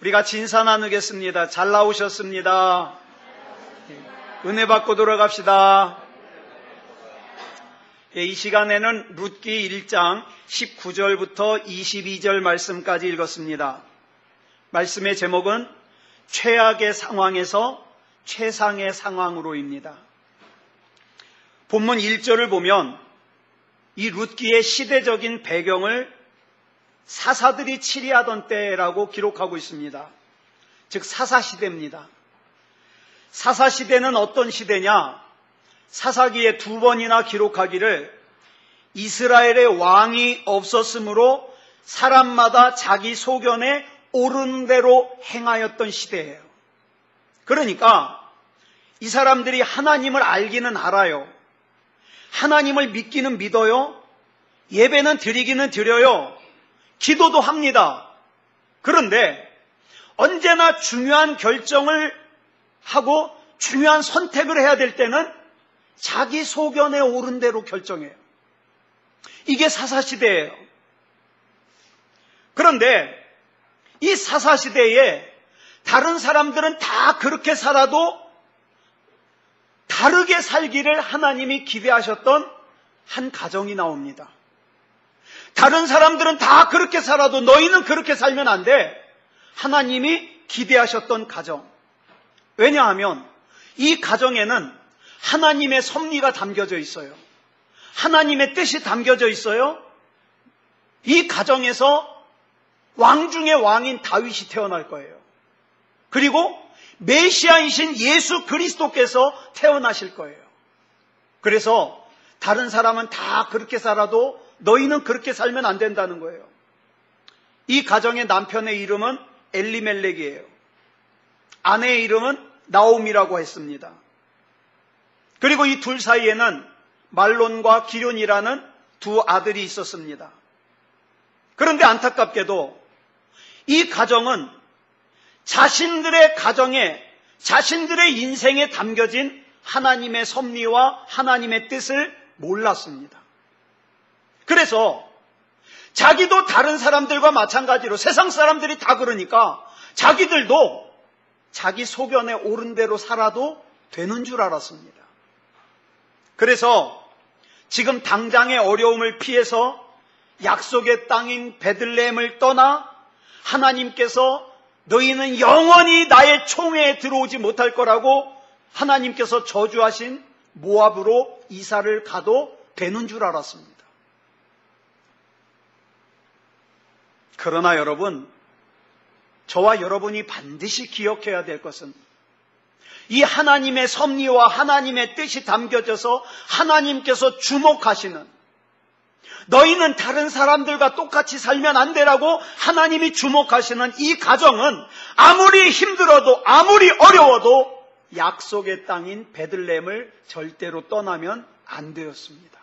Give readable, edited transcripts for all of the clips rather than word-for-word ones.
우리 같이 인사 나누겠습니다. 잘 나오셨습니다. 은혜 받고 돌아갑시다. 이 시간에는 룻기 1장 19절부터 22절 말씀까지 읽었습니다. 말씀의 제목은 최악의 상황에서 최상의 상황으로입니다. 본문 1절을 보면 이 룻기의 시대적인 배경을 사사들이 치리하던 때라고 기록하고 있습니다. 즉 사사시대입니다. 사사시대는 어떤 시대냐? 사사기에 2번이나 기록하기를 이스라엘의 왕이 없었으므로 사람마다 자기 소견에 옳은 대로 행하였던 시대예요. 그러니까 이 사람들이 하나님을 알기는 알아요. 하나님을 믿기는 믿어요. 예배는 드리기는 드려요. 기도도 합니다. 그런데 언제나 중요한 결정을 하고 중요한 선택을 해야 될 때는 자기 소견에 옳은 대로 결정해요. 이게 사사시대예요. 그런데 이 사사시대에 다른 사람들은 다 그렇게 살아도 다르게 살기를 하나님이 기대하셨던 한 가정이 나옵니다. 다른 사람들은 다 그렇게 살아도 너희는 그렇게 살면 안 돼. 하나님이 기대하셨던 가정. 왜냐하면 이 가정에는 하나님의 섭리가 담겨져 있어요. 하나님의 뜻이 담겨져 있어요. 이 가정에서 왕 중의 왕인 다윗이 태어날 거예요. 그리고 메시아이신 예수 그리스도께서 태어나실 거예요. 그래서 다른 사람은 다 그렇게 살아도 너희는 그렇게 살면 안 된다는 거예요. 이 가정의 남편의 이름은 엘리멜렉이에요. 아내의 이름은 나옴이라고 했습니다. 그리고 이 둘 사이에는 말론과 기륜이라는 두 아들이 있었습니다. 그런데 안타깝게도 이 가정은 자신들의 가정에, 자신들의 인생에 담겨진 하나님의 섭리와 하나님의 뜻을 몰랐습니다. 그래서 자기도 다른 사람들과 마찬가지로 세상 사람들이 다 그러니까 자기들도 자기 소견에 옳은 대로 살아도 되는 줄 알았습니다. 그래서 지금 당장의 어려움을 피해서 약속의 땅인 베들레헴을 떠나 하나님께서 너희는 영원히 나의 총회에 들어오지 못할 거라고 하나님께서 저주하신 모압으로 이사를 가도 되는 줄 알았습니다. 그러나 여러분, 저와 여러분이 반드시 기억해야 될 것은 이 하나님의 섭리와 하나님의 뜻이 담겨져서 하나님께서 주목하시는, 너희는 다른 사람들과 똑같이 살면 안 되라고 하나님이 주목하시는 이 가정은 아무리 힘들어도 아무리 어려워도 약속의 땅인 베들레헴을 절대로 떠나면 안 되었습니다.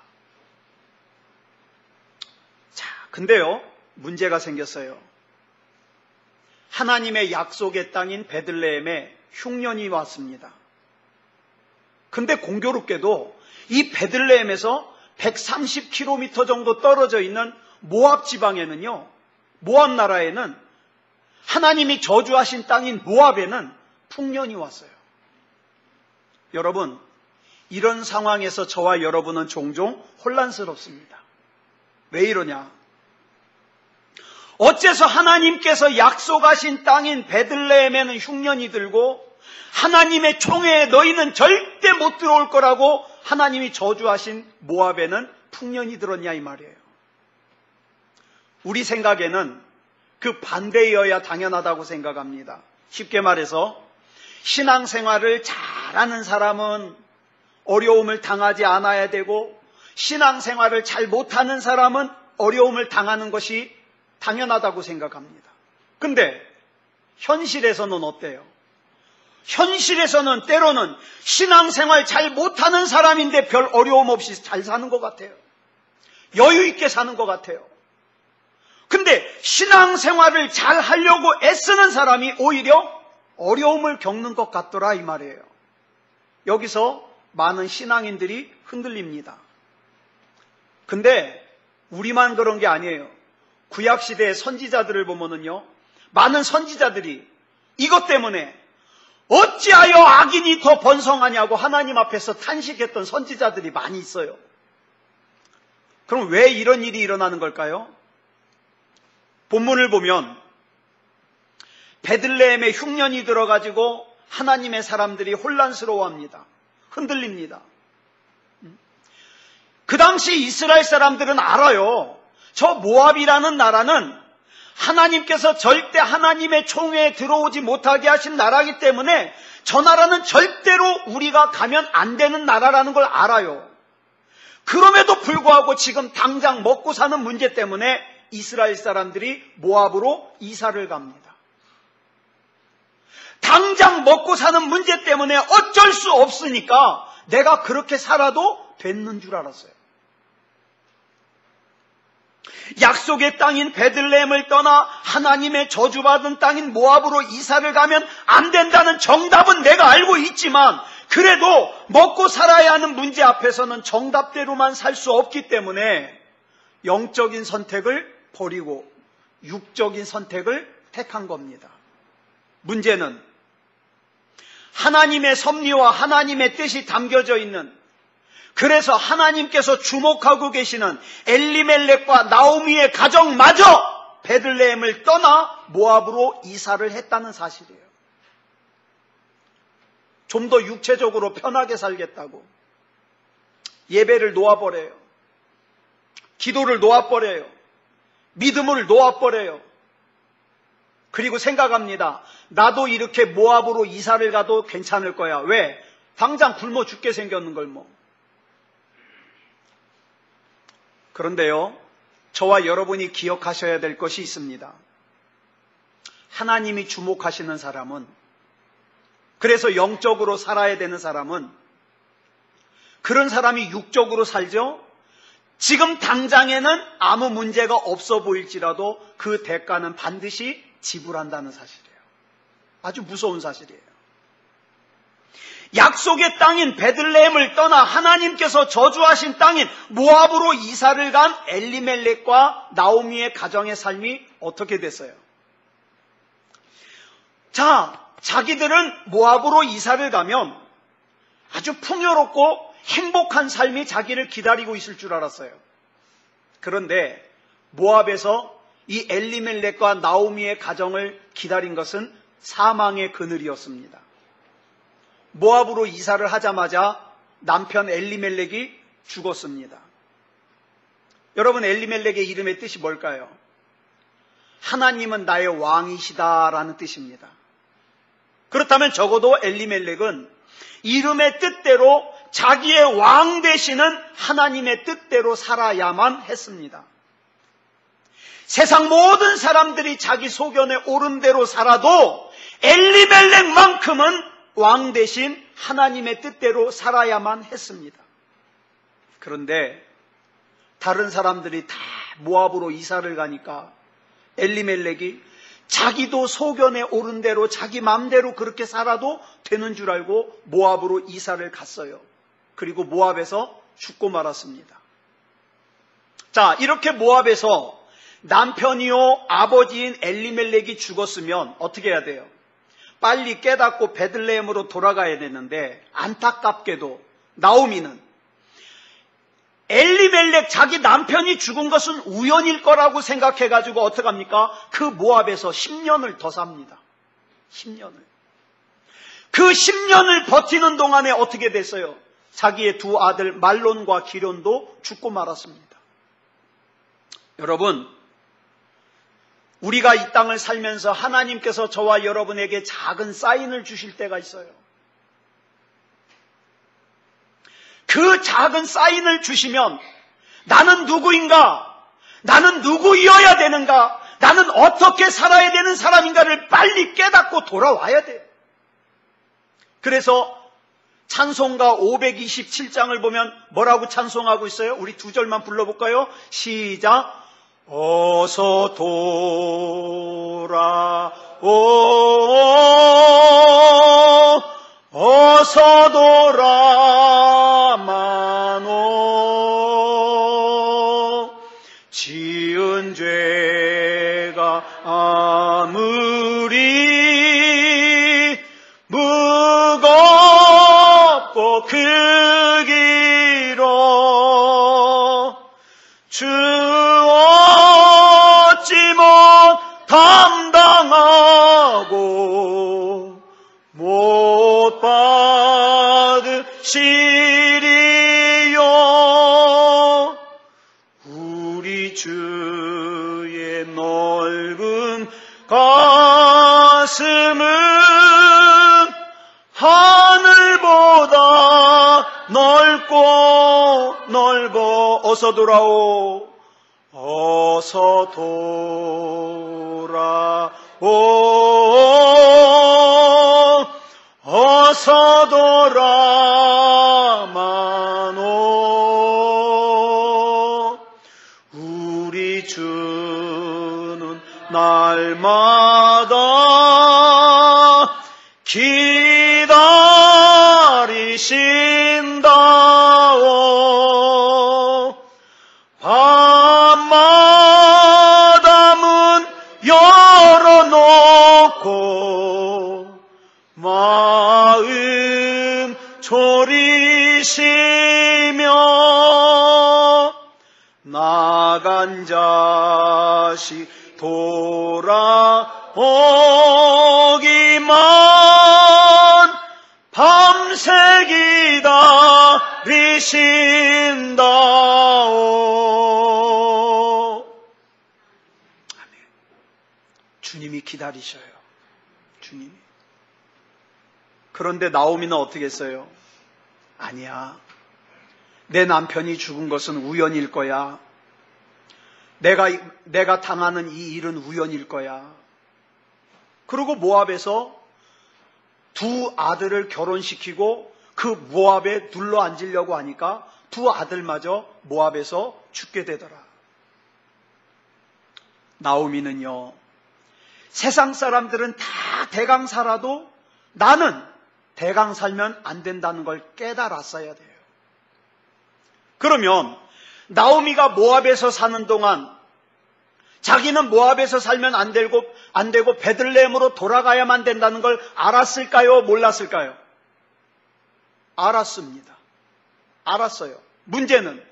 자, 근데요, 문제가 생겼어요. 하나님의 약속의 땅인 베들레헴에 흉년이 왔습니다. 근데 공교롭게도 이 베들레헴에서 130km 정도 떨어져 있는 모압 지방에는요, 모압 나라에는 하나님이 저주하신 땅인 모압에는 풍년이 왔어요. 여러분, 이런 상황에서 저와 여러분은 종종 혼란스럽습니다. 왜 이러냐? 어째서 하나님께서 약속하신 땅인 베들레헴에는 흉년이 들고 하나님의 총회에 너희는 절대 못 들어올 거라고 하나님이 저주하신 모압에는 풍년이 들었냐 이 말이에요. 우리 생각에는 그 반대여야 당연하다고 생각합니다. 쉽게 말해서 신앙생활을 잘하는 사람은 어려움을 당하지 않아야 되고 신앙생활을 잘 못하는 사람은 어려움을 당하는 것이 당연하다고 생각합니다. 근데 현실에서는 어때요? 현실에서는 때로는 신앙생활 잘 못하는 사람인데 별 어려움 없이 잘 사는 것 같아요. 여유 있게 사는 것 같아요. 근데 신앙생활을 잘 하려고 애쓰는 사람이 오히려 어려움을 겪는 것 같더라 이 말이에요. 여기서 많은 신앙인들이 흔들립니다. 근데 우리만 그런 게 아니에요. 구약시대의 선지자들을 보면은요, 많은 선지자들이 이것 때문에 어찌하여 악인이 더 번성하냐고 하나님 앞에서 탄식했던 선지자들이 많이 있어요. 그럼 왜 이런 일이 일어나는 걸까요? 본문을 보면 베들레헴에 흉년이 들어가지고 하나님의 사람들이 혼란스러워합니다. 흔들립니다. 그 당시 이스라엘 사람들은 알아요. 저 모압이라는 나라는 하나님께서 절대 하나님의 총회에 들어오지 못하게 하신 나라이기 때문에 저 나라는 절대로 우리가 가면 안 되는 나라라는 걸 알아요. 그럼에도 불구하고 지금 당장 먹고 사는 문제 때문에 이스라엘 사람들이 모압으로 이사를 갑니다. 당장 먹고 사는 문제 때문에 어쩔 수 없으니까 내가 그렇게 살아도 됐는 줄 알았어요. 약속의 땅인 베들레헴을 떠나 하나님의 저주받은 땅인 모압으로 이사를 가면 안 된다는 정답은 내가 알고 있지만 그래도 먹고 살아야 하는 문제 앞에서는 정답대로만 살 수 없기 때문에 영적인 선택을 버리고 육적인 선택을 택한 겁니다. 문제는 하나님의 섭리와 하나님의 뜻이 담겨져 있는, 그래서 하나님께서 주목하고 계시는 엘리멜렉과 나오미의 가정마저 베들레헴을 떠나 모압으로 이사를 했다는 사실이에요. 좀 더 육체적으로 편하게 살겠다고 예배를 놓아버려요. 기도를 놓아버려요. 믿음을 놓아버려요. 그리고 생각합니다. 나도 이렇게 모압으로 이사를 가도 괜찮을 거야. 왜? 당장 굶어 죽게 생겼는 걸 뭐. 그런데요, 저와 여러분이 기억하셔야 될 것이 있습니다. 하나님이 주목하시는 사람은, 그래서 영적으로 살아야 되는 사람은, 그런 사람이 육적으로 살죠? 지금 당장에는 아무 문제가 없어 보일지라도 그 대가는 반드시 지불한다는 사실이에요. 아주 무서운 사실이에요. 약속의 땅인 베들레헴을 떠나 하나님께서 저주하신 땅인 모압으로 이사를 간 엘리멜렉과 나오미의 가정의 삶이 어떻게 됐어요? 자, 자기들은 모압으로 이사를 가면 아주 풍요롭고 행복한 삶이 자기를 기다리고 있을 줄 알았어요. 그런데 모압에서 이 엘리멜렉과 나오미의 가정을 기다린 것은 사망의 그늘이었습니다. 모압으로 이사를 하자마자 남편 엘리멜렉이 죽었습니다. 여러분, 엘리멜렉의 이름의 뜻이 뭘까요? 하나님은 나의 왕이시다라는 뜻입니다. 그렇다면 적어도 엘리멜렉은 이름의 뜻대로 자기의 왕 되시는 하나님의 뜻대로 살아야만 했습니다. 세상 모든 사람들이 자기 소견에 옳은 대로 살아도 엘리멜렉만큼은 왕 대신 하나님의 뜻대로 살아야만 했습니다. 그런데 다른 사람들이 다 모압으로 이사를 가니까 엘리멜렉이 자기도 소견에 옳은 대로 자기 마음대로 그렇게 살아도 되는 줄 알고 모압으로 이사를 갔어요. 그리고 모압에서 죽고 말았습니다. 자, 이렇게 모압에서 남편이요 아버지인 엘리멜렉이 죽었으면 어떻게 해야 돼요? 빨리 깨닫고 베들레헴으로 돌아가야 되는데 안타깝게도 나오미는 엘리멜렉 자기 남편이 죽은 것은 우연일 거라고 생각해가지고 어떡합니까? 그 모압에서 10년을 더 삽니다. 10년을. 그 10년을 버티는 동안에 어떻게 됐어요? 자기의 두 아들 말론과 기련도 죽고 말았습니다. 여러분, 우리가 이 땅을 살면서 하나님께서 저와 여러분에게 작은 사인을 주실 때가 있어요. 그 작은 사인을 주시면 나는 누구인가? 나는 누구이어야 되는가? 나는 어떻게 살아야 되는 사람인가를 빨리 깨닫고 돌아와야 돼요. 그래서 찬송가 527장을 보면 뭐라고 찬송하고 있어요? 우리 두 절만 불러볼까요? 시작. 어서 돌아오, 어서 돌아마노, 지은 죄가 아무 그 길로 주 어찌 못 감당하고 못 받으시리요. 우리 주의 넓은 가슴은 하늘보다 넓어. 어서 돌아오, 어서 돌아오, 어서 돌아마노. 우리 주는 날마다 기다리신다오. 밤마다 문 열어놓고 마음 졸이시며 나간 자식 돌아오기만 밤새 기다리신다오. 아멘. 주님이 기다리셔요. 주님이. 그런데 나오미는 어떻게 했어요? 아니야. 내 남편이 죽은 것은 우연일 거야. 내가 당하는 이 일은 우연일 거야. 그리고 모압에서 두 아들을 결혼시키고 그 모압에 눌러 앉으려고 하니까 두 아들마저 모압에서 죽게 되더라. 나오미는요, 세상 사람들은 다 대강 살아도 나는 대강 살면 안 된다는 걸 깨달았어야 돼요. 그러면 나오미가 모압에서 사는 동안 자기는 모압에서 살면 안 되고 베들레헴으로 돌아가야만 된다는 걸 알았을까요? 몰랐을까요? 알았습니다. 알았어요. 문제는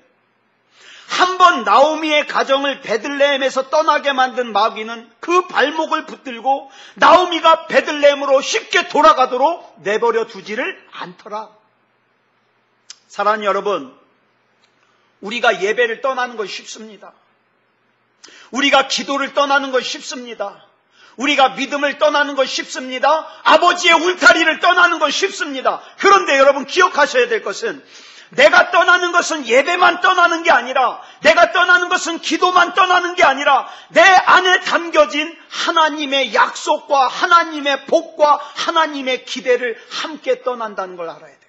한번 나오미의 가정을 베들레헴에서 떠나게 만든 마귀는 그 발목을 붙들고 나오미가 베들레헴으로 쉽게 돌아가도록 내버려 두지를 않더라. 사랑하는 여러분, 우리가 예배를 떠나는 건 쉽습니다. 우리가 기도를 떠나는 건 쉽습니다. 우리가 믿음을 떠나는 건 쉽습니다. 아버지의 울타리를 떠나는 건 쉽습니다. 그런데 여러분 기억하셔야 될 것은 내가 떠나는 것은 예배만 떠나는 게 아니라, 내가 떠나는 것은 기도만 떠나는 게 아니라 내 안에 담겨진 하나님의 약속과 하나님의 복과 하나님의 기대를 함께 떠난다는 걸 알아야 돼요.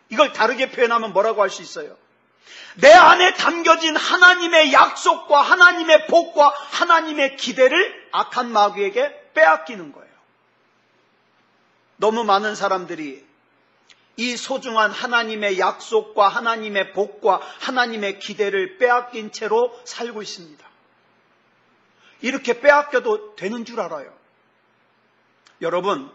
이걸 다르게 표현하면 뭐라고 할 수 있어요? 내 안에 담겨진 하나님의 약속과 하나님의 복과 하나님의 기대를 악한 마귀에게 빼앗기는 거예요. 너무 많은 사람들이 이 소중한 하나님의 약속과 하나님의 복과 하나님의 기대를 빼앗긴 채로 살고 있습니다. 이렇게 빼앗겨도 되는 줄 알아요. 여러분,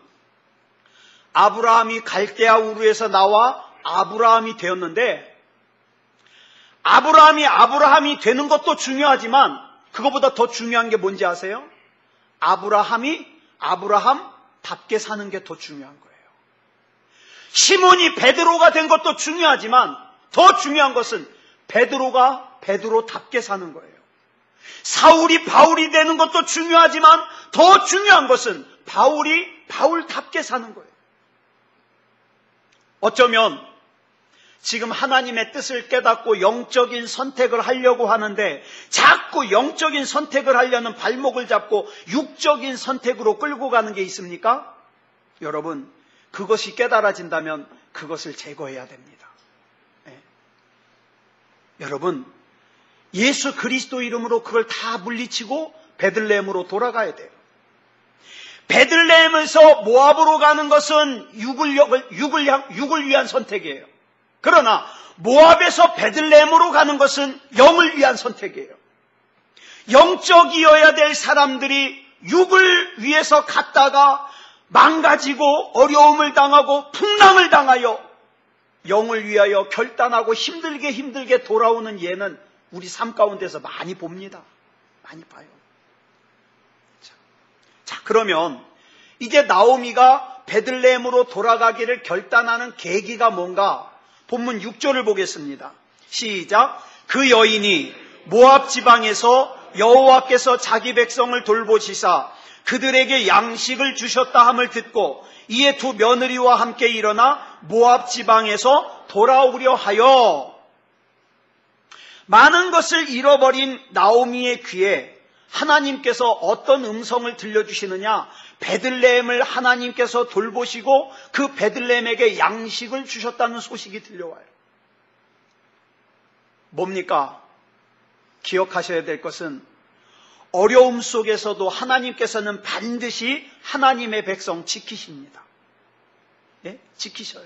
아브라함이 갈대아 우르에서 나와 아브라함이 되었는데, 아브라함이 되는 것도 중요하지만 그것보다 더 중요한 게 뭔지 아세요? 아브라함이 아브라함답게 사는 게 더 중요한 거예요. 시몬이 베드로가 된 것도 중요하지만 더 중요한 것은 베드로가 베드로답게 사는 거예요. 사울이 바울이 되는 것도 중요하지만 더 중요한 것은 바울이 바울답게 사는 거예요. 어쩌면 지금 하나님의 뜻을 깨닫고 영적인 선택을 하려고 하는데 자꾸 영적인 선택을 하려는 발목을 잡고 육적인 선택으로 끌고 가는 게 있습니까? 여러분, 그것이 깨달아진다면 그것을 제거해야 됩니다. 네. 여러분, 예수 그리스도 이름으로 그걸 다 물리치고 베들레헴으로 돌아가야 돼요. 베들레헴에서 모압으로 가는 것은 육을 위한 선택이에요. 그러나 모압에서 베들레헴으로 가는 것은 영을 위한 선택이에요. 영적이어야 될 사람들이 육을 위해서 갔다가 망가지고 어려움을 당하고 풍랑을 당하여 영을 위하여 결단하고 힘들게 돌아오는 예는 우리 삶 가운데서 많이 봅니다. 많이 봐요. 자, 그러면 이제 나오미가 베들레헴으로 돌아가기를 결단하는 계기가 뭔가 본문 6절을 보겠습니다. 시작. 그 여인이 모압 지방에서 여호와께서 자기 백성을 돌보시사 그들에게 양식을 주셨다 함을 듣고 이에 두 며느리와 함께 일어나 모압 지방에서 돌아오려 하여 많은 것을 잃어버린 나오미의 귀에 하나님께서 어떤 음성을 들려주시느냐? 베들레헴을 하나님께서 돌보시고 그 베들레헴에게 양식을 주셨다는 소식이 들려와요. 뭡니까? 기억하셔야 될 것은 어려움 속에서도 하나님께서는 반드시 하나님의 백성 지키십니다. 예? 지키셔요.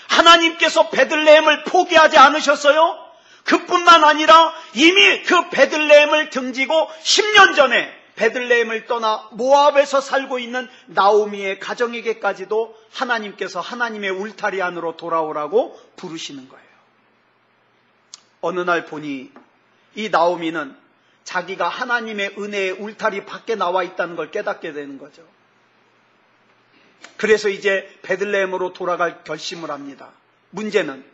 하나님께서 베들레헴을 포기하지 않으셨어요? 그뿐만 아니라 이미 그 베들레헴을 등지고 10년 전에 베들레헴을 떠나 모압에서 살고 있는 나오미의 가정에게까지도 하나님께서 하나님의 울타리 안으로 돌아오라고 부르시는 거예요. 어느 날 보니 이 나오미는 자기가 하나님의 은혜의 울타리 밖에 나와 있다는 걸 깨닫게 되는 거죠. 그래서 이제 베들레헴으로 돌아갈 결심을 합니다. 문제는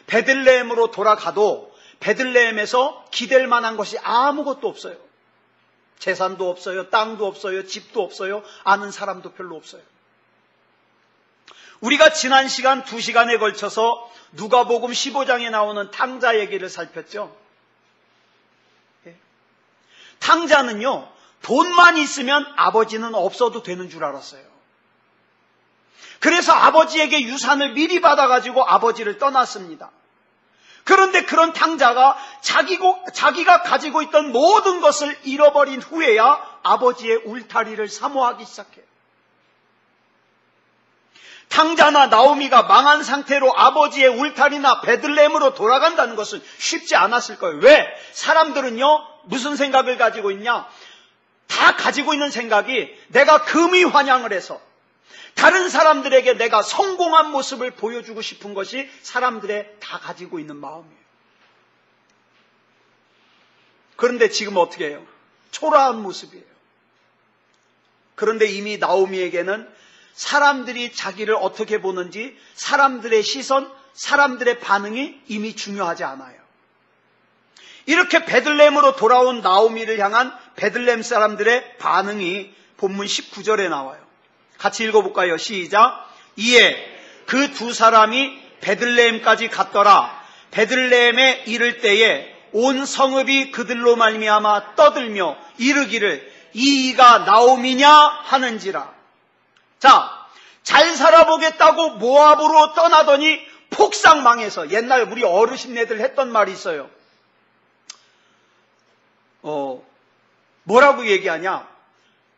베들레헴으로 돌아가도 베들레헴에서 기댈 만한 것이 아무것도 없어요. 재산도 없어요. 땅도 없어요. 집도 없어요. 아는 사람도 별로 없어요. 우리가 지난 시간 2시간에 걸쳐서 누가복음 15장에 나오는 탕자 얘기를 살폈죠. 탕자는요, 돈만 있으면 아버지는 없어도 되는 줄 알았어요. 그래서 아버지에게 유산을 미리 받아가지고 아버지를 떠났습니다. 그런데 그런 탕자가 자기가 가지고 있던 모든 것을 잃어버린 후에야 아버지의 울타리를 사모하기 시작해요. 탕자나 나오미가 망한 상태로 아버지의 울타리나 베들레헴으로 돌아간다는 것은 쉽지 않았을 거예요. 왜? 사람들은요, 무슨 생각을 가지고 있냐? 다 가지고 있는 생각이 내가 금이 환영을 해서 다른 사람들에게 내가 성공한 모습을 보여주고 싶은 것이 사람들의 다 가지고 있는 마음이에요. 그런데 지금 어떻게 해요? 초라한 모습이에요. 그런데 이미 나오미에게는 사람들이 자기를 어떻게 보는지, 사람들의 시선, 사람들의 반응이 이미 중요하지 않아요. 이렇게 베들레헴으로 돌아온 나오미를 향한 베들레헴 사람들의 반응이 본문 19절에 나와요. 같이 읽어볼까요? 시작. 이에 그 두 사람이 베들레헴까지 갔더라. 베들레헴에 이를 때에 온 성읍이 그들로 말미암아 떠들며 이르기를 이가 나오미냐 하는지라. 자, 잘 살아보겠다고 모압으로 떠나더니 폭삭 망해서, 옛날 우리 어르신네들 했던 말이 있어요. 뭐라고 얘기하냐?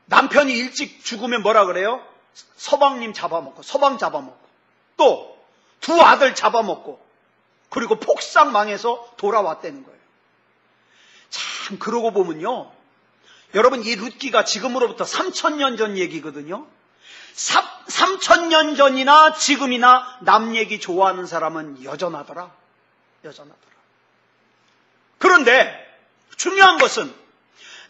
남편이 일찍 죽으면 뭐라 그래요? 서방님 잡아먹고, 서방 잡아먹고, 또 두 아들 잡아먹고, 그리고 폭삭 망해서 돌아왔다는 거예요. 참, 그러고 보면요, 여러분, 이 룻기가 지금으로부터 3000년 전 얘기거든요. 3000년 전이나 지금이나 남 얘기 좋아하는 사람은 여전하더라. 그런데 중요한 것은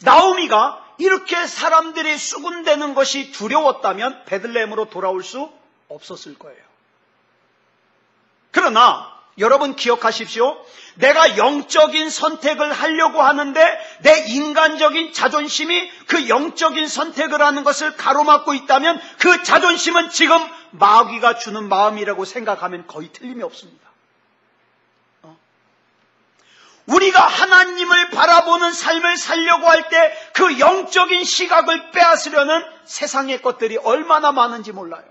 나오미가 이렇게 사람들이 수군대는 것이 두려웠다면 베들레헴으로 돌아올 수 없었을 거예요. 그러나 여러분 기억하십시오. 내가 영적인 선택을 하려고 하는데 내 인간적인 자존심이 그 영적인 선택을 하는 것을 가로막고 있다면 그 자존심은 지금 마귀가 주는 마음이라고 생각하면 거의 틀림이 없습니다. 우리가 하나님을 바라보는 삶을 살려고 할 때 그 영적인 시각을 빼앗으려는 세상의 것들이 얼마나 많은지 몰라요.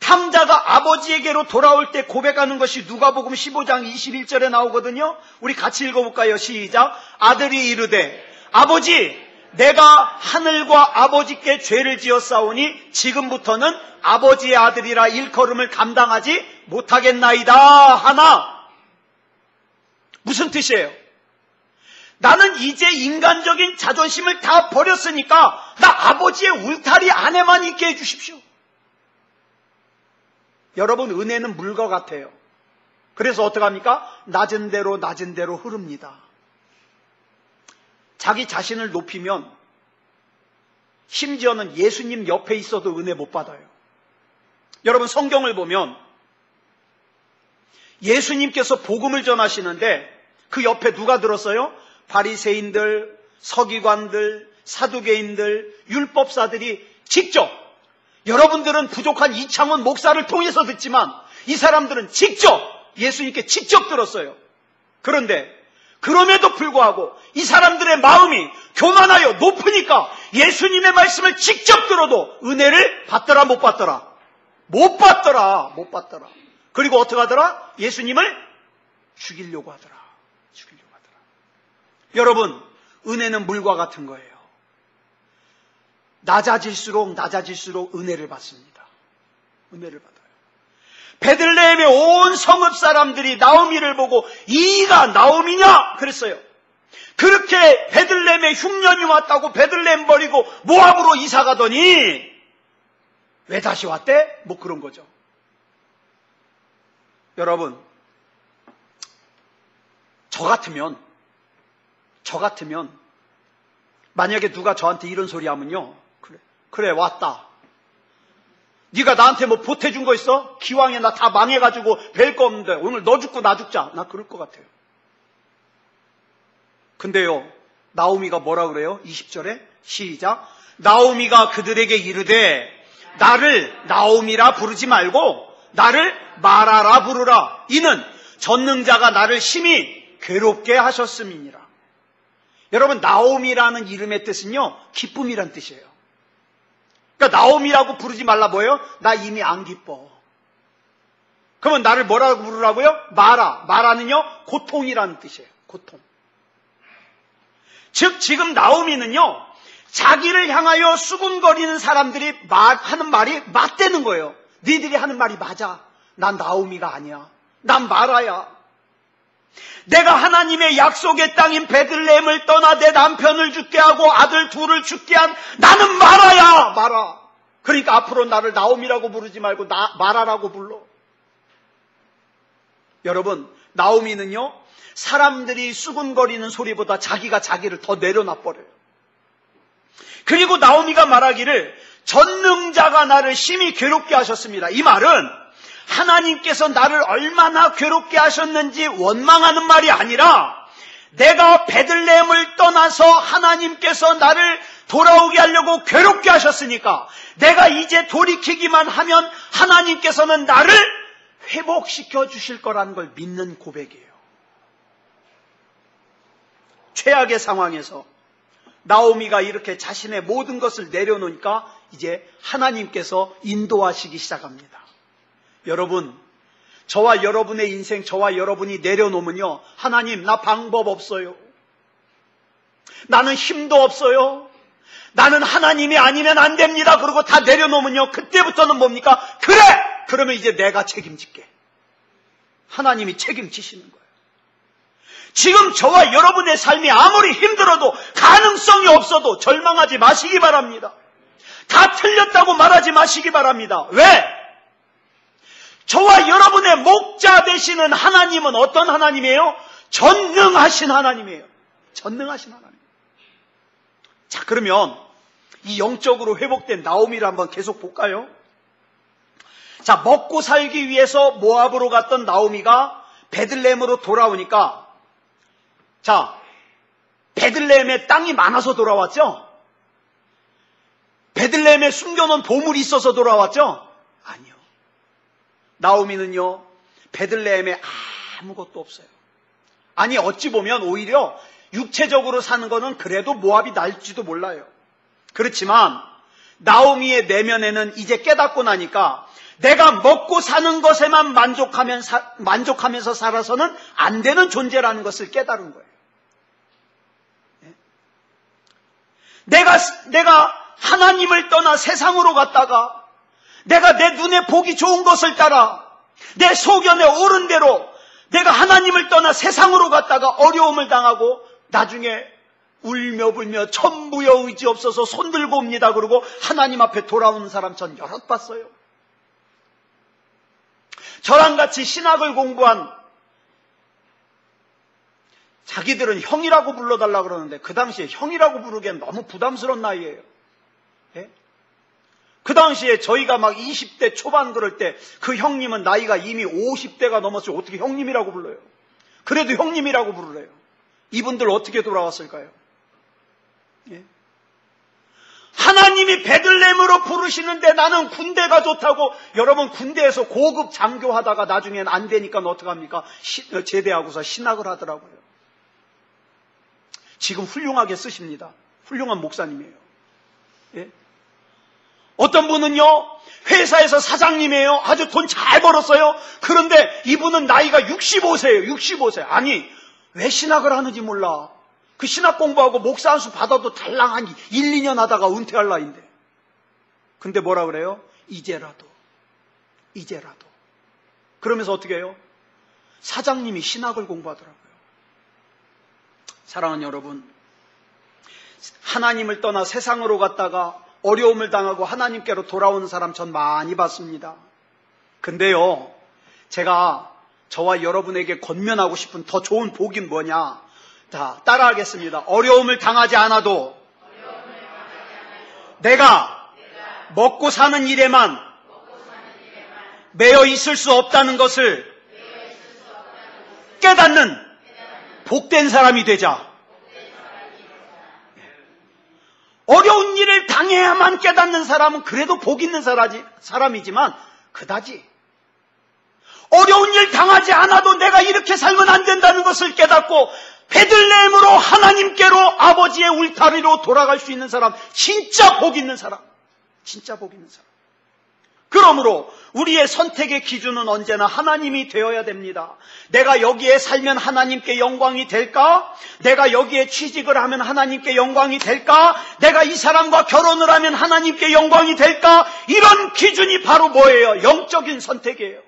탕자가 아버지에게로 돌아올 때 고백하는 것이 누가복음 15장 21절에 나오거든요. 우리 같이 읽어볼까요? 시작. 아들이 이르되 아버지, 내가 하늘과 아버지께 죄를 지었사오니 지금부터는 아버지의 아들이라 일컬음을 감당하지 못하겠나이다 하나. 무슨 뜻이에요? 나는 이제 인간적인 자존심을 다 버렸으니까 나 아버지의 울타리 안에만 있게 해주십시오. 여러분, 은혜는 물과 같아요. 그래서 어떡합니까? 낮은 대로 낮은 대로 흐릅니다. 자기 자신을 높이면 심지어는 예수님 옆에 있어도 은혜 못 받아요. 여러분, 성경을 보면 예수님께서 복음을 전하시는데 그 옆에 누가 들었어요? 바리새인들, 서기관들, 사두개인들, 율법사들이 직접, 여러분들은 부족한 이창원 목사를 통해서 듣지만 이 사람들은 직접 예수님께 직접 들었어요. 그런데 그럼에도 불구하고 이 사람들의 마음이 교만하여 높으니까 예수님의 말씀을 직접 들어도 은혜를 받더라 못 받더라? 못 받더라. 그리고 어떻게 하더라? 예수님을 죽이려고 하더라. 여러분, 은혜는 물과 같은 거예요. 낮아질수록 은혜를 받습니다. 은혜를 받아요. 베들레헴의 온 성읍 사람들이 나오미를 보고 이가 나오미냐? 그랬어요. 그렇게 베들레헴에 흉년이 왔다고 베들레헴 버리고 모압으로 이사 가더니 왜 다시 왔대? 뭐 그런 거죠. 여러분, 저 같으면 만약에 누가 저한테 이런 소리 하면요, 그래 왔다. 네가 나한테 뭐 보태준 거 있어? 기왕에 나 다 망해가지고 뵐 거 없는데 오늘 너 죽고 나 죽자. 나 그럴 것 같아요. 근데요, 나오미가 뭐라 그래요? 20절에 시작. 나오미가 그들에게 이르되 나를 나오미라 부르지 말고 나를 마라라 부르라. 이는 전능자가 나를 심히 괴롭게 하셨음이니라. 여러분, 나오미라는 이름의 뜻은요, 기쁨이란 뜻이에요. 그러니까 나오미라고 부르지 말라 뭐예요? 나 이미 안 기뻐. 그러면 나를 뭐라고 부르라고요? 마라. 마라는요, 고통이라는 뜻이에요. 고통. 즉 지금 나오미는요, 자기를 향하여 수군거리는 사람들이 하는 말이 맞대는 거예요. 니들이 하는 말이 맞아. 난 나오미가 아니야. 난 마라야. 내가 하나님의 약속의 땅인 베들레헴을 떠나 내 남편을 죽게 하고 아들 둘을 죽게 한 나는 마라야. 마라. 그러니까 앞으로 나를 나오미라고 부르지 말고 마라라고 불러. 여러분, 나오미는요, 사람들이 수군거리는 소리보다 자기가 자기를 더 내려놔버려요. 그리고 나오미가 말하기를 전능자가 나를 심히 괴롭게 하셨습니다. 이 말은 하나님께서 나를 얼마나 괴롭게 하셨는지 원망하는 말이 아니라 내가 베들레헴을 떠나서 하나님께서 나를 돌아오게 하려고 괴롭게 하셨으니까 내가 이제 돌이키기만 하면 하나님께서는 나를 회복시켜 주실 거라는 걸 믿는 고백이에요. 최악의 상황에서 나오미가 이렇게 자신의 모든 것을 내려놓으니까 이제 하나님께서 인도하시기 시작합니다. 여러분, 저와 여러분의 인생, 저와 여러분이 내려놓으면요, 하나님, 나 방법 없어요. 나는 힘도 없어요. 나는 하나님이 아니면 안 됩니다. 그러고 다 내려놓으면요, 그때부터는 뭡니까? 그래! 그러면 이제 내가 책임질게. 하나님이 책임지시는 거예요. 지금 저와 여러분의 삶이 아무리 힘들어도, 가능성이 없어도 절망하지 마시기 바랍니다. 다 틀렸다고 말하지 마시기 바랍니다. 왜? 저와 여러분의 목자 되시는 하나님은 어떤 하나님이에요? 전능하신 하나님이에요. 전능하신 하나님. 자, 그러면 이 영적으로 회복된 나오미를 한번 계속 볼까요? 자, 먹고 살기 위해서 모압으로 갔던 나오미가 베들레헴으로 돌아오니까, 자, 베들레헴에 땅이 많아서 돌아왔죠? 베들레헴에 숨겨놓은 보물이 있어서 돌아왔죠? 아니요. 나오미는요, 베들레헴에 아무것도 없어요. 아니, 어찌 보면 오히려 육체적으로 사는 거는 그래도 모압이 날지도 몰라요. 그렇지만 나오미의 내면에는 이제 깨닫고 나니까 내가 먹고 사는 것에만 만족하면서 살아서는 안 되는 존재라는 것을 깨달은 거예요. 내가 하나님을 떠나 세상으로 갔다가 내가 내 눈에 보기 좋은 것을 따라 내 소견에 옳은 대로 내가 하나님을 떠나 세상으로 갔다가 어려움을 당하고 나중에 울며 불며 천부여 의지 없어서 손들고 옵니다. 그러고 하나님 앞에 돌아오는 사람 전 여럿 봤어요. 저랑 같이 신학을 공부한 자기들은 형이라고 불러달라 그러는데 그 당시에 형이라고 부르기엔 너무 부담스러운 나이예요. 예? 그 당시에 저희가 막 20대 초반 그럴 때 그 형님은 나이가 이미 50대가 넘었어요. 어떻게 형님이라고 불러요? 그래도 형님이라고 부르래요. 이분들 어떻게 돌아왔을까요? 예? 하나님이 베들레헴으로 부르시는데 나는 군대가 좋다고, 여러분 군대에서 고급 장교하다가 나중엔 안 되니까 어떡합니까? 제대하고서 신학을 하더라고요. 지금 훌륭하게 쓰십니다. 훌륭한 목사님이에요. 예? 어떤 분은요, 회사에서 사장님이에요. 아주 돈 잘 벌었어요. 그런데 이분은 나이가 65세예요. 65세. 아니, 왜 신학을 하는지 몰라. 그 신학 공부하고 목사 한 수 받아도 달랑 한 1, 2년 하다가 은퇴할 나이인데. 근데 뭐라 그래요? 이제라도. 그러면서 어떻게 해요? 사장님이 신학을 공부하더라고요. 사랑하는 여러분, 하나님을 떠나 세상으로 갔다가 어려움을 당하고 하나님께로 돌아오는 사람 전 많이 봤습니다. 근데요, 제가 저와 여러분에게 권면하고 싶은 더 좋은 복이 뭐냐? 자, 따라하겠습니다. 어려움을 당하지 않아도 내가 먹고 사는 일에만 매여 있을 수 없다는 것을 깨닫는 복된 사람이 되자. 어려운 일을 당해야만 깨닫는 사람은 그래도 복 있는 사람이지만 그다지. 어려운 일 당하지 않아도 내가 이렇게 살면 안 된다는 것을 깨닫고 베들레헴으로 하나님께로 아버지의 울타리로 돌아갈 수 있는 사람, 진짜 복 있는 사람. 그러므로 우리의 선택의 기준은 언제나 하나님이 되어야 됩니다. 내가 여기에 살면 하나님께 영광이 될까? 내가 여기에 취직을 하면 하나님께 영광이 될까? 내가 이 사람과 결혼을 하면 하나님께 영광이 될까? 이런 기준이 바로 뭐예요? 영적인 선택이에요.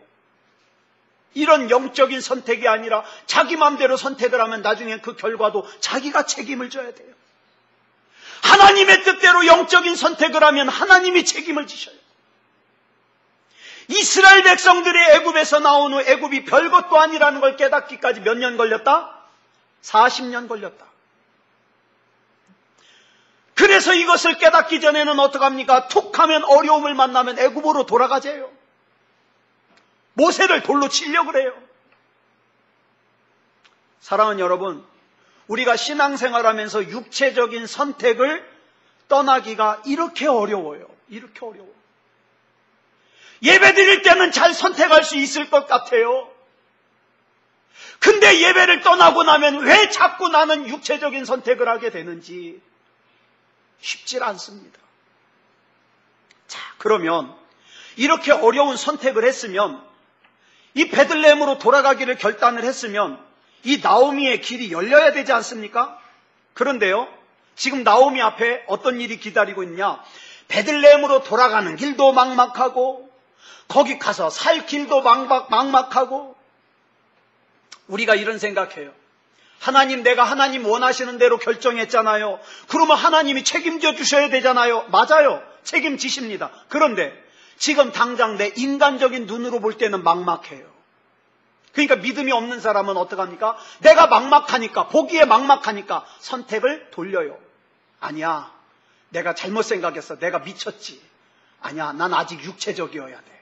이런 영적인 선택이 아니라 자기 마음대로 선택을 하면 나중에 그 결과도 자기가 책임을 져야 돼요. 하나님의 뜻대로 영적인 선택을 하면 하나님이 책임을 지셔요. 이스라엘 백성들이 애굽에서 나온 후 애굽이 별것도 아니라는 걸 깨닫기까지 몇 년 걸렸다? 40년 걸렸다. 그래서 이것을 깨닫기 전에는 어떡합니까? 툭하면 어려움을 만나면 애굽으로 돌아가재요. 모세를 돌로 치려고 그래요. 사랑하는 여러분, 우리가 신앙생활하면서 육체적인 선택을 떠나기가 이렇게 어려워요. 예배 드릴 때는 잘 선택할 수 있을 것 같아요. 근데 예배를 떠나고 나면 왜 자꾸 나는 육체적인 선택을 하게 되는지 쉽지 않습니다. 자, 그러면 이렇게 어려운 선택을 했으면, 이 베들레헴으로 돌아가기를 결단을 했으면 이 나오미의 길이 열려야 되지 않습니까? 그런데요, 지금 나오미 앞에 어떤 일이 기다리고 있냐? 베들레헴으로 돌아가는 길도 막막하고 거기 가서 살 길도 막막하고. 우리가 이런 생각해요. 하나님, 내가 하나님 원하시는 대로 결정했잖아요. 그러면 하나님이 책임져 주셔야 되잖아요. 맞아요. 책임지십니다. 그런데 지금 당장 내 인간적인 눈으로 볼 때는 막막해요. 그러니까 믿음이 없는 사람은 어떡합니까? 내가 막막하니까, 보기에 막막하니까 선택을 돌려요. 아니야, 내가 잘못 생각했어. 내가 미쳤지. 아니야, 난 아직 육체적이어야 돼.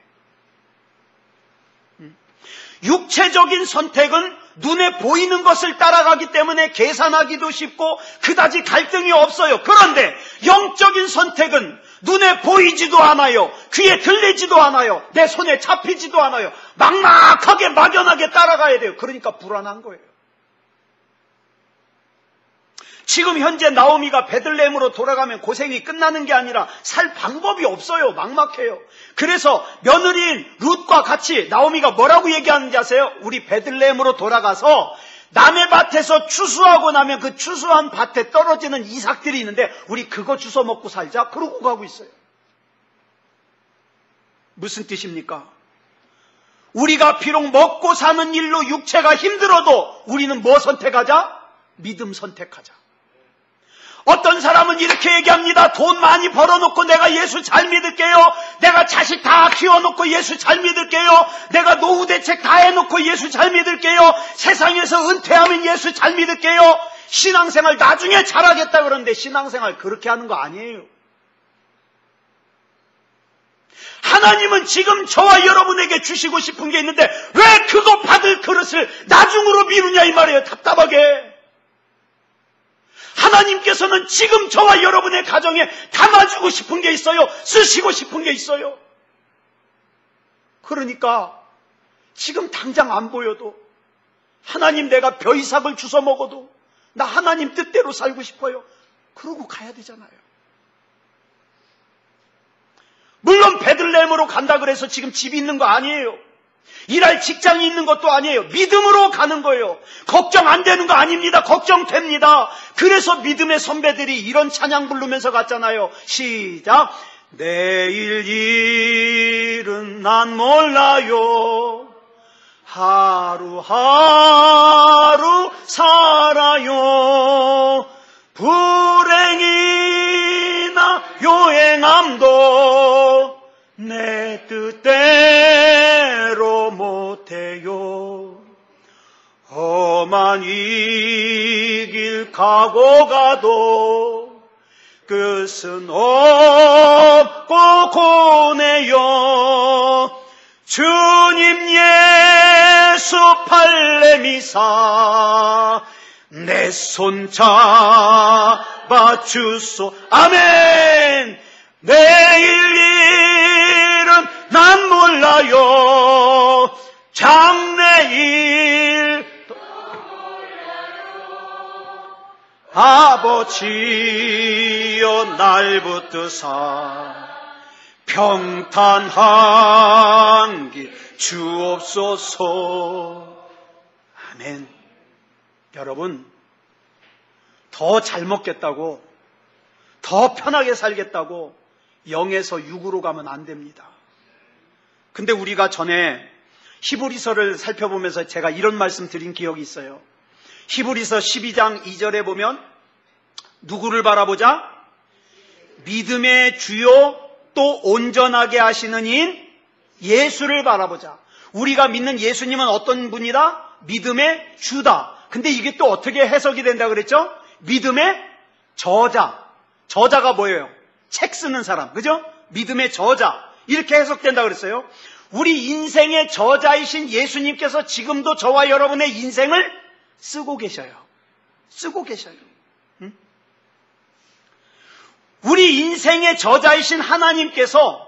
육체적인 선택은 눈에 보이는 것을 따라가기 때문에 계산하기도 쉽고 그다지 갈등이 없어요. 그런데 영적인 선택은 눈에 보이지도 않아요. 귀에 들리지도 않아요. 내 손에 잡히지도 않아요. 막막하게 막연하게 따라가야 돼요. 그러니까 불안한 거예요. 지금 현재 나오미가 베들레헴으로 돌아가면 고생이 끝나는 게 아니라 살 방법이 없어요. 막막해요. 그래서 며느리인 룻과 같이 나오미가 뭐라고 얘기하는지 아세요? 우리 베들레헴으로 돌아가서 남의 밭에서 추수하고 나면 그 추수한 밭에 떨어지는 이삭들이 있는데 우리 그거 주워 먹고 살자. 그러고 가고 있어요. 무슨 뜻입니까? 우리가 비록 먹고 사는 일로 육체가 힘들어도 우리는 뭐 선택하자? 믿음 선택하자. 어떤 사람은 이렇게 얘기합니다. 돈 많이 벌어놓고 내가 예수 잘 믿을게요. 내가 자식 다 키워놓고 예수 잘 믿을게요. 내가 노후 대책 다 해놓고 예수 잘 믿을게요. 세상에서 은퇴하면 예수 잘 믿을게요. 신앙생활 나중에 잘하겠다 그러는데 신앙생활 그렇게 하는 거 아니에요. 하나님은 지금 저와 여러분에게 주시고 싶은 게 있는데 왜 그거 받을 그릇을 나중으로 미루냐 이 말이에요. 답답하게. 하나님께서는 지금 저와 여러분의 가정에 담아주고 싶은 게 있어요. 쓰시고 싶은 게 있어요. 그러니까 지금 당장 안 보여도 하나님 내가 벼이삭을 주워 먹어도 나 하나님 뜻대로 살고 싶어요. 그러고 가야 되잖아요. 물론 베들레헴으로 간다 그래서 지금 집이 있는 거 아니에요. 일할 직장이 있는 것도 아니에요. 믿음으로 가는 거예요. 걱정 안 되는 거 아닙니다. 걱정됩니다. 그래서 믿음의 선배들이 이런 찬양 부르면서 갔잖아요. 시작. 내일 일은 난 몰라요. 하루하루 살아요. 불행이나 요행함도 내 뜻대로 못해요. 험한 이 길 가고 가도 끝은 없고 고뇌요. 주님 예수 팔레미사 내 손 잡아 주소. 아멘. 내일 일은 난 몰라요. 장래일 아버지여 날 붙드사 평탄한 길 주옵소서. 아멘. 여러분, 더 잘 먹겠다고, 더 편하게 살겠다고 0에서 6으로 가면 안 됩니다. 근데 우리가 전에 히브리서를 살펴보면서 제가 이런 말씀 드린 기억이 있어요. 히브리서 12장 2절에 보면 누구를 바라보자? 믿음의 주요 또 온전하게 하시는 인 예수를 바라보자. 우리가 믿는 예수님은 어떤 분이다? 믿음의 주다. 근데 이게 또 어떻게 해석이 된다 그랬죠? 믿음의 저자. 저자가 뭐예요? 책 쓰는 사람. 그죠? 믿음의 저자. 이렇게 해석된다 그랬어요. 우리 인생의 저자이신 예수님께서 지금도 저와 여러분의 인생을 쓰고 계셔요. 쓰고 계셔요. 응? 우리 인생의 저자이신 하나님께서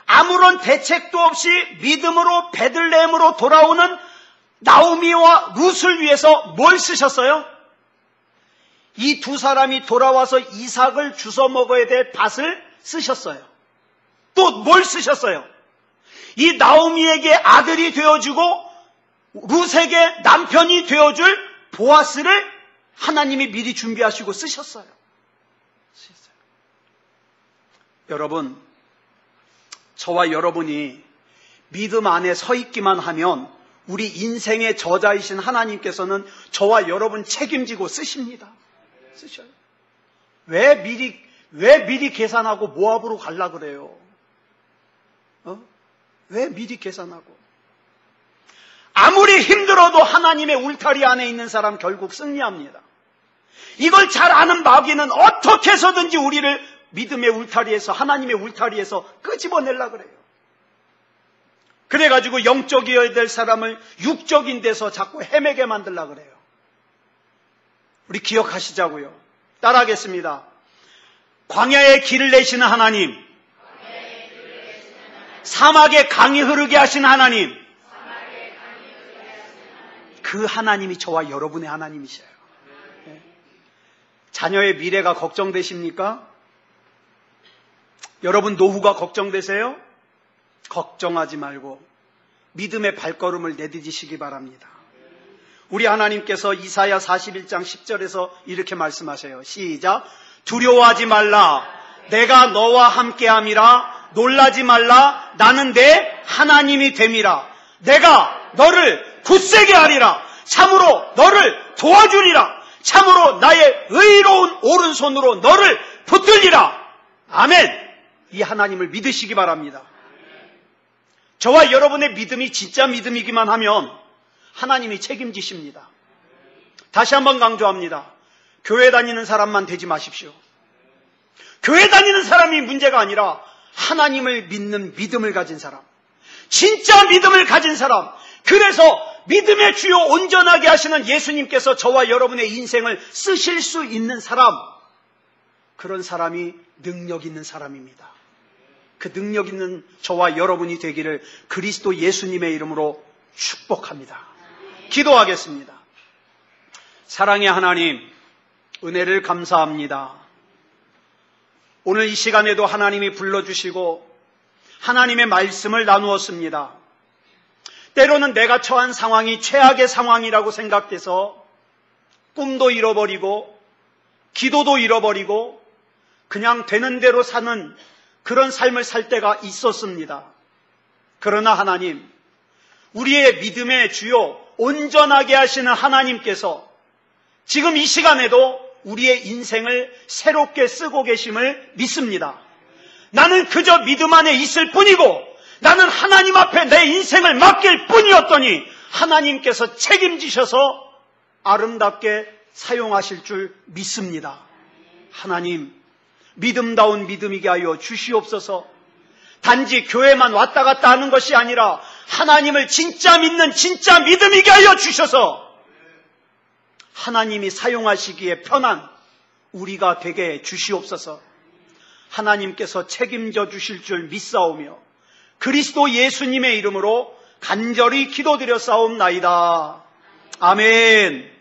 아무런 대책도 없이 믿음으로 베들레헴으로 돌아오는 나오미와 룻을 위해서 뭘 쓰셨어요? 이 두 사람이 돌아와서 이삭을 주워 먹어야 될 밭을 쓰셨어요. 또 뭘 쓰셨어요? 이 나오미에게 아들이 되어주고 룻에게 남편이 되어줄 보아스를 하나님이 미리 준비하시고 쓰셨어요. 여러분, 저와 여러분이 믿음 안에 서 있기만 하면 우리 인생의 저자이신 하나님께서는 저와 여러분 책임지고 쓰십니다. 쓰셔요. 왜 미리 계산하고 모압으로 가려 그래요? 왜 미리 계산하고? 아무리 힘들어도 하나님의 울타리 안에 있는 사람 결국 승리합니다. 이걸 잘 아는 마귀는 어떻게 해서든지 우리를 믿음의 울타리에서, 하나님의 울타리에서 끄집어내려고 그래요. 그래가지고 영적이어야 될 사람을 육적인 데서 자꾸 헤매게 만들려고 그래요. 우리 기억하시자고요. 따라하겠습니다. 광야에 길을 내시는 하나님, 사막에 강이 흐르게 하신 하나님, 그 하나님이 저와 여러분의 하나님이셔요. 자녀의 미래가 걱정되십니까? 여러분 노후가 걱정되세요? 걱정하지 말고 믿음의 발걸음을 내디디시기 바랍니다. 우리 하나님께서 이사야 41장 10절에서 이렇게 말씀하세요. 시작. 두려워하지 말라. 내가 너와 함께함이라. 놀라지 말라. 나는 내 하나님이 됨이라. 내가 너를 굳세게 하리라. 참으로 너를 도와주리라. 참으로 나의 의로운 오른손으로 너를 붙들리라. 아멘. 이 하나님을 믿으시기 바랍니다. 저와 여러분의 믿음이 진짜 믿음이기만 하면 하나님이 책임지십니다. 다시 한번 강조합니다. 교회 다니는 사람만 되지 마십시오. 교회 다니는 사람이 문제가 아니라 하나님을 믿는 믿음을 가진 사람, 진짜 믿음을 가진 사람, 그래서 믿음의 주요 온전하게 하시는 예수님께서 저와 여러분의 인생을 쓰실 수 있는 사람, 그런 사람이 능력 있는 사람입니다. 그 능력 있는 저와 여러분이 되기를 그리스도 예수님의 이름으로 축복합니다. 기도하겠습니다. 사랑의 하나님, 은혜를 감사합니다. 오늘 이 시간에도 하나님이 불러주시고 하나님의 말씀을 나누었습니다. 때로는 내가 처한 상황이 최악의 상황이라고 생각돼서 꿈도 잃어버리고 기도도 잃어버리고 그냥 되는 대로 사는 그런 삶을 살 때가 있었습니다. 그러나 하나님, 우리의 믿음의 주요 온전하게 하시는 하나님께서 지금 이 시간에도 우리의 인생을 새롭게 쓰고 계심을 믿습니다. 나는 그저 믿음 안에 있을 뿐이고 나는 하나님 앞에 내 인생을 맡길 뿐이었더니 하나님께서 책임지셔서 아름답게 사용하실 줄 믿습니다. 하나님, 믿음다운 믿음이게 하여 주시옵소서. 단지 교회만 왔다 갔다 하는 것이 아니라 하나님을 진짜 믿는 진짜 믿음이게 하여 주셔서 하나님이 사용하시기에 편한 우리가 되게 해 주시옵소서. 하나님께서 책임져 주실 줄 믿사오며 그리스도 예수님의 이름으로 간절히 기도드려 싸움나이다. 아멘.